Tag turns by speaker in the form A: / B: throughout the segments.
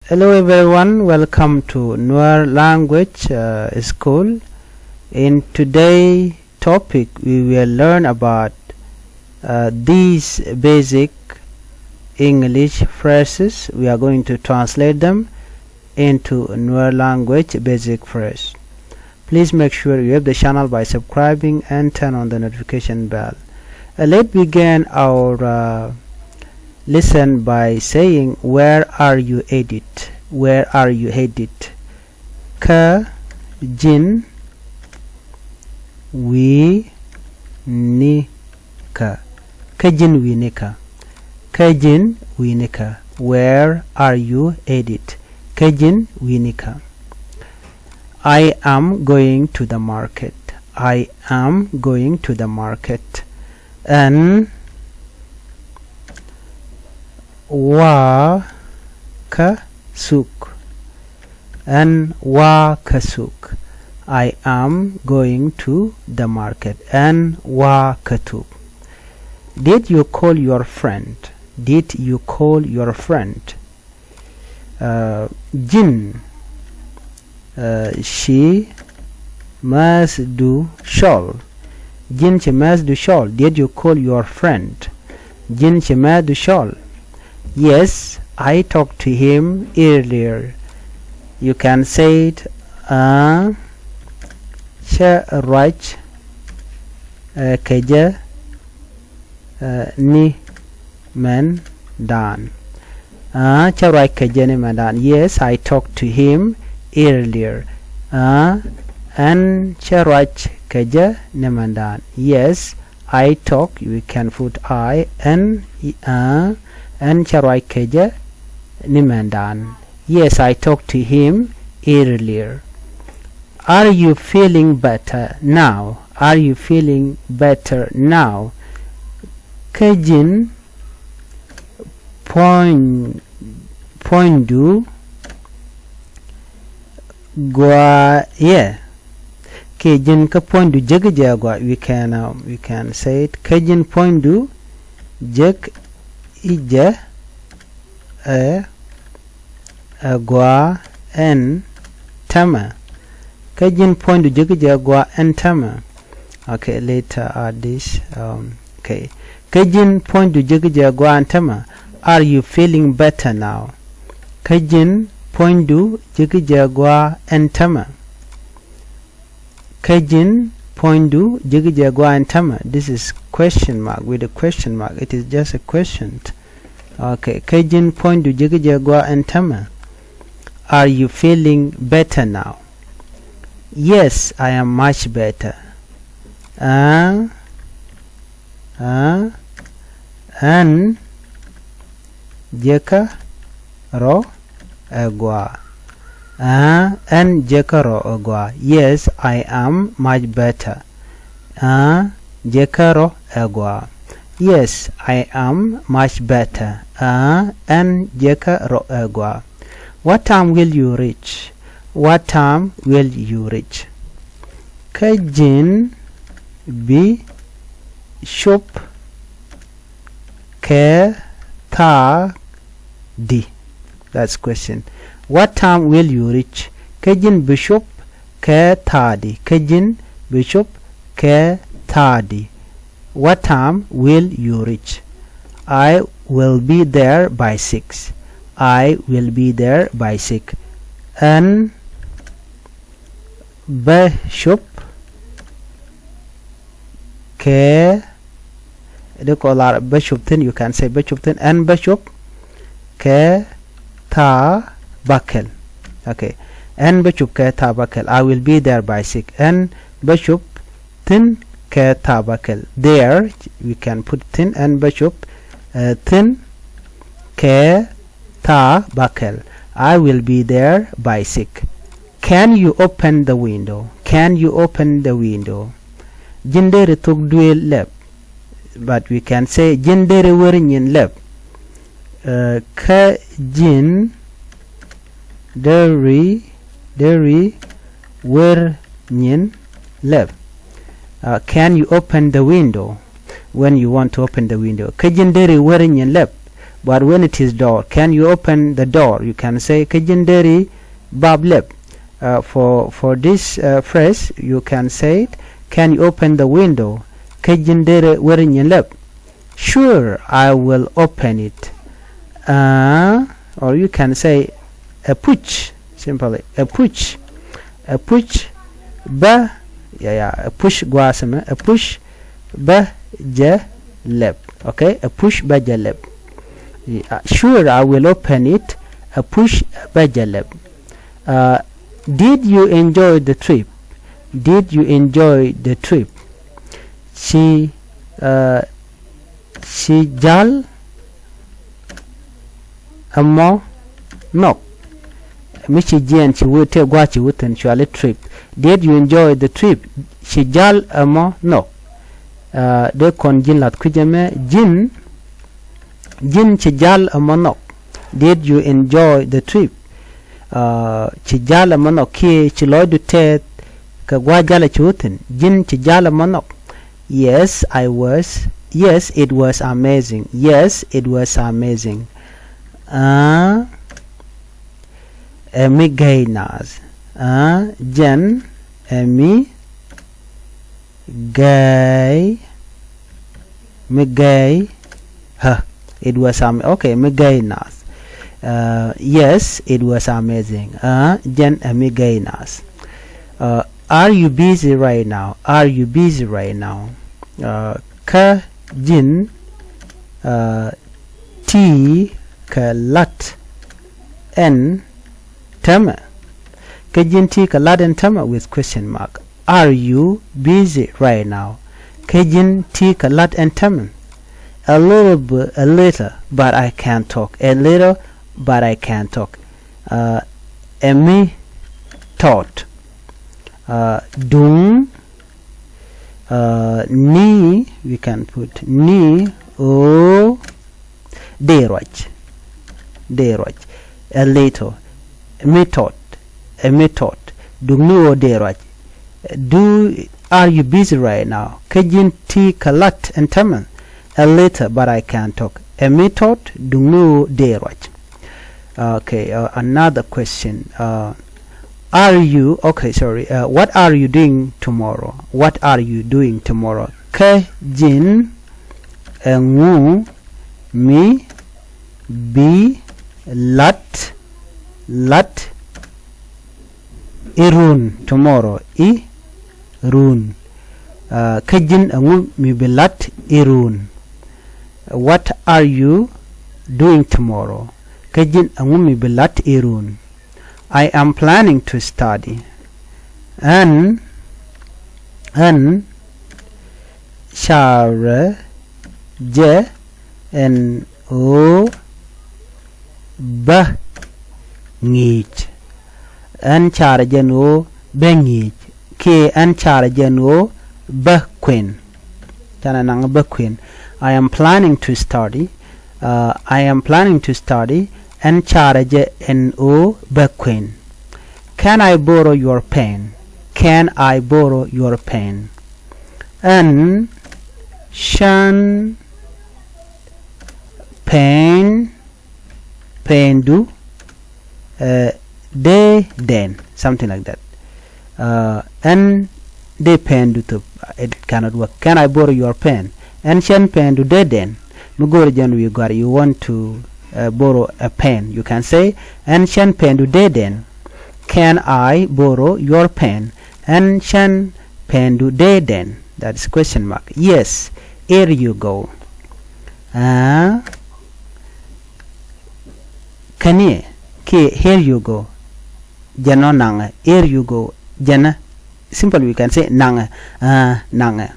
A: Hello everyone, welcome to Nuer-Language School. In today's topic we will learn about these basic English phrases. We are going to translate them into Nuer-Language basic phrase. Please make sure you have the channel by subscribing and turn on the notification bell. Let's begin our listen by saying, where are you headed? Where are you headed? Ka jin wi nika. Ka jin wi nika. Ka jin wi nika. Where are you headed? Ka jin wi nika. I am going to the market. I am going to the market. And wa ka suk. And wa ka suk. I am going to the market. And wa ka tuk. Did you call your friend? Did you call your friend? Jin she must do shall. Jin she must do shall. Did you call your friend? Jin she must do shall. Yes, I talked to him earlier. You can say it Sharaj Kaja Ni Man Dan. Sharaj Kaja Ni Man Dan. Yes, I talked to him earlier. And Sharaj Kaja Ni Man Dan. Yes, I talk. We can put I and Charai Keja Nimandan. Yes, I talked to him earlier. Are you feeling better now? Are you feeling better now? Kajin poindu gua yeah. Kajin ka poindu jagaja gua. We can say it. Kajin poindu jag ija agwa en tama. Kajin point to jigja agwa en tama. Okay, later add this. Okay. Kajin point to jigja agwa en tama. Are you feeling better now? Kajin point to jigja agwa en tama. Kajin point to jigja agwa en tama. This is question mark with a question mark. It is just a question. Okay. Kajin point to jigja and tama. Are you feeling better now? Yes, I am much better. And jeka ro agwa. And jeka ro agwa. Yes, I am much better. Jeka ro agwa. Yes, I am much better. And jeka ro agwa. What time will you reach? What time will you reach? Kajin bi shop ke ta di. That's question. What time will you reach? Kajin bishop ke ta di. Kajin bishop ke ta di. What time will you reach? I will be there by 6. I will be there by 6. And bishop ke they call our bishop then you can say bishop then and bishop ke ta bakel. Okay. And bishop ke ta bakel. I will be there by 6. And bishop then ke ta bakel. There we can put thin and bishop thin ke ta bakel. I will be there by 6. Can you open the window? Can you open the window? Jindere tuk duel lep. But we can say jindere werinyin lep. Ka jin deri werinyin lep. Can you open the window? When you want to open the window. Kajindere wearing your lap. But when it is door, can you open the door? You can say kajinderi bablep. For this phrase, you can say it, can you open the window? Kajinderi werinyelep. Sure, I will open it. Or you can say a push, simply a push ba a push guasama, a push ba jalep. Okay, a push ba jalep. Sure, I will open it. A push ba jalep. Did you enjoy the trip? Did you enjoy the trip? She jal amo no. Michi jen chi wote gwachi wuten chuale trip. Did you enjoy the trip? She jal amo no. De kon jin lat kujeme jin chi jal amo no. Did you enjoy the trip? Chi jal amo no ki chi loidu te ka gwajala chi wuten. Jin chi jal amo no. Yes, I was. Yes, it was amazing. Yes, it was amazing. Emi gainas. Jen emi gay me gay huh. It was okay, me gainas. Yes, it was amazing. Jen emi gainas. Are you busy right now? Are you busy right now? Ka jin ti ka lat en tama. Ka jin ti ka lat en tama with question mark. Are you busy right now? Ka jin ti ka lat en tama. A little, but I can't talk. A little, but I can't talk. Emi taught. Dung ni, we can put ni o deroj. A little method, a method. Dung ni o deroj. Are you busy right now? Kajin ti kalat and taman. A little, but I can't talk. A method. Dung ni o deroj. Okay, another question. Are you okay? Sorry. What are you doing tomorrow? What are you doing tomorrow? Ke jin ngu mi bi lat irun tomorrow I run. Ke jin ngu mi bi lat irun. What are you doing tomorrow? Ke jin ngu mi bi lat irun. I am planning to study. An share je en o ba ngich. An share je no bengich. Ke an share je no ba queen. Tana nang ba queen. I am planning to study. I am planning to study. And charge en o baquin. Can I borrow your pen? Can I borrow your pen? An shan pen do de den, something like that. And de pen do to it cannot work. Can I borrow your pen? And shan pen do de den. Mugorjan we got you want to borrow a pen. You can say ancient pen do de den. Can I borrow your pen? Ancient pen do de den. That's question mark. Yes, here you go. Kanye ke here you go. Jano nanga. Here you go. Jana. Simple we can say nanga. Nanga.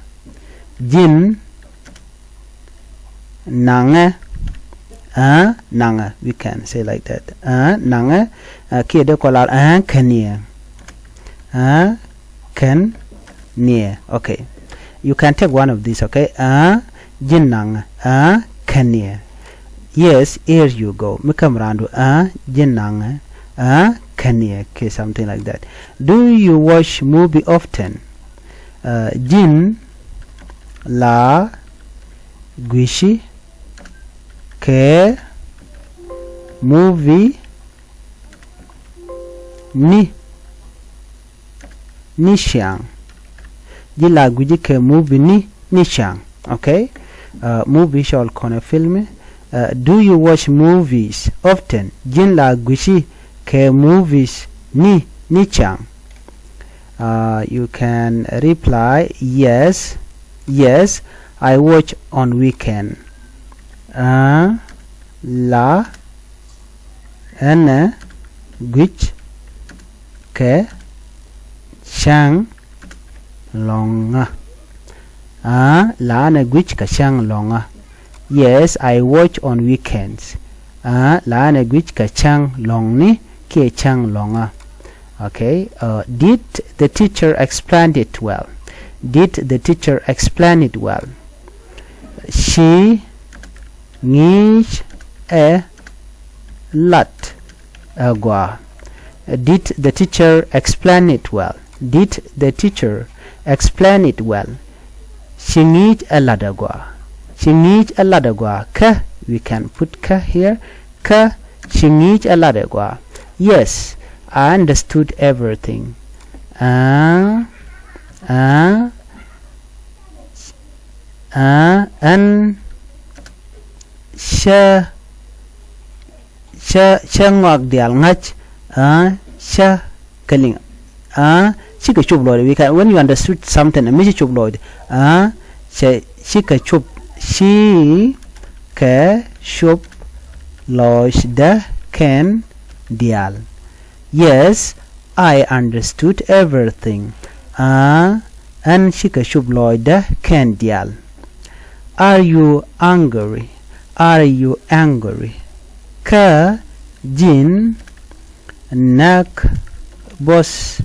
A: Jin nanga. Nanga, we can say like that. Nanga, ki de kolar kania. Can near. Okay, you can take one of these. Okay, jin nanga, kania. Yes, here you go. Mikam randu jin nanga, kania. Okay, something like that. Do you watch movie often? Jin la guishi ke movie ni shang ji la guji ke movie ni shang. Okay, movie shall kona film. Do you watch movies often? Jin la guji ke movies ni chang. You can reply yes, I watch on weekend. La ana guj ke chang longa. La ana guj ke chang longa. Yes, I watch on weekends. La ana guj ke chang long ni ke chang longa. Okay, did the teacher explain it well? Did the teacher explain it well? She needs a lot agua. Did the teacher explain it well? Did the teacher explain it well? She needs a lot agua. She needs a lot agua. Ka, we can put ka here. Ka, she needs a lot agua. Yes, I understood everything. And sha ngak dial ngach sha kaling she ka chub loid. We can, when you understood something, me chub loid she ka chub loid da ken dial. Yes, I understood everything. And she ka chub loid da ken dial. Are you angry? Are you angry? Ka jin nak bosi.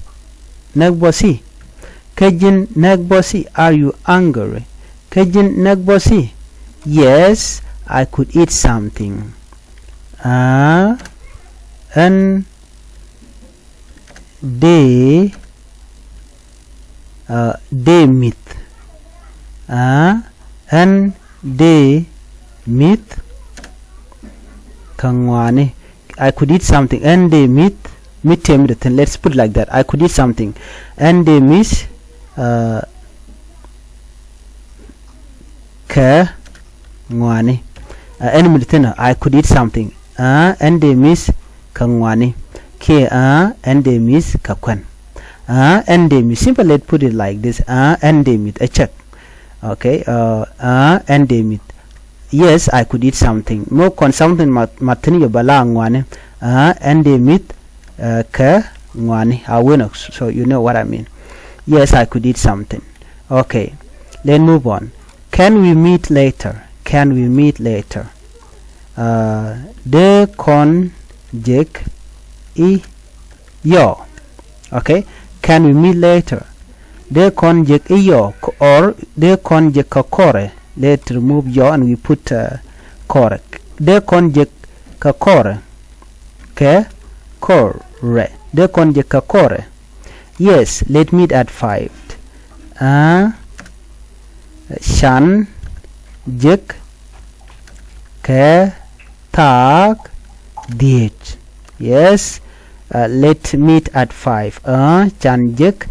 A: Ka jin nak bosi. Are you angry? Ka jin nak bosi. Yes, I could eat something. And they meet. And they meet kangwani. I could eat something. And they meet him. Let's put like that. I could eat something. And they miss kangwani. I could eat something. And they miss kangwani. And they miss kakwan. And they miss. Simple. Let's put it like this. And they meet a check. Okay, and they meet. Yes, I could eat something. More something matini bala ngwane. And they meet ka ngwane. So you know what I mean. Yes, I could eat something. Okay, let's move on. Can we meet later? Can we meet later? De kon jek I yo. Okay, can we meet later? De kon jek iyo, or de kon jek kakore. Let's remove yo and we put kore. De kon jek kakore. Ke kore. De kon jek kakore. Yes, let's meet at 5. Shan jek ke tak diet. Yes, let's meet at 5. Chan jek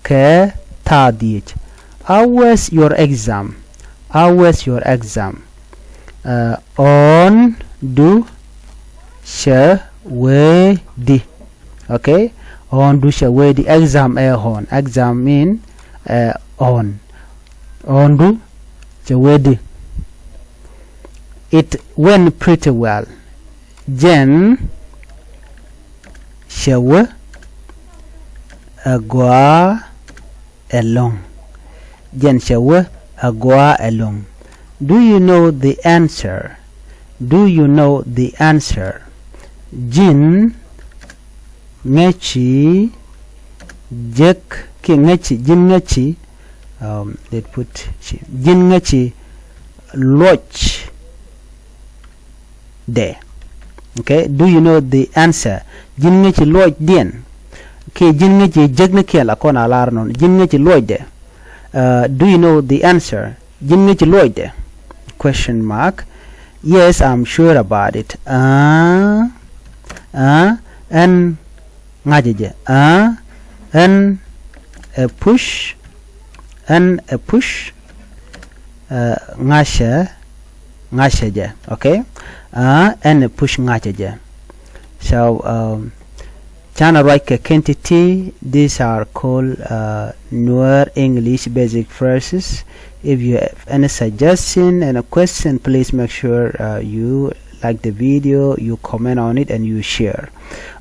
A: ke ta diet. How was your exam? How was your exam? On do she we di. Okay, on do she we di. Exam hon. Exam mean on do she we di. It went pretty well. Jen she we agua along. Jen she we agua along. Do you know the answer? Do you know the answer? Jin ngechi jek ki ngechi jin ngechi let's put jin ngechi loch de. Okay, do you know the answer? Jin ngechi loch den. Okay, jin ngechi jek ne ke la kona lar non jin ngechi loch de. Do you know the answer? Jin ngechi loch de? Question mark. Yes, I'm sure about it. And ngajeje. And a push. And a push. Ngasha. Ngashaje. Okay. And a push ngajeje. So channel right quantity. These are called Nuer-English basic phrases. If you have any suggestion and a question, please make sure you like the video, you comment on it, and you share.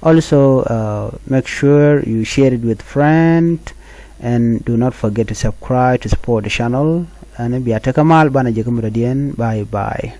A: Also make sure you share it with friends, and do not forget to subscribe to support the channel. And bye bye.